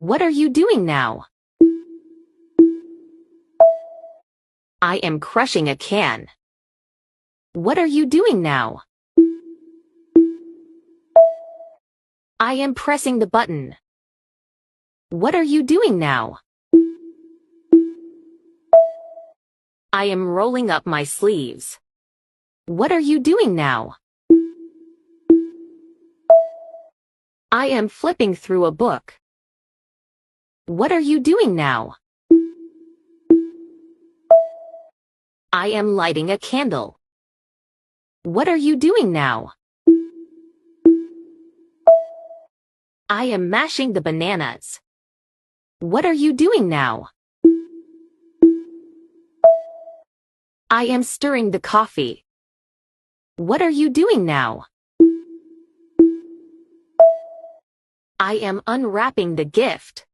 What are you doing now? I am crushing a can. What are you doing now? I am pressing the button. What are you doing now? I am rolling up my sleeves. What are you doing now? I am flipping through a book. What are you doing now? I am lighting a candle. What are you doing now? I am mashing the bananas. What are you doing now? I am stirring the coffee. What are you doing now? I am unwrapping the gift.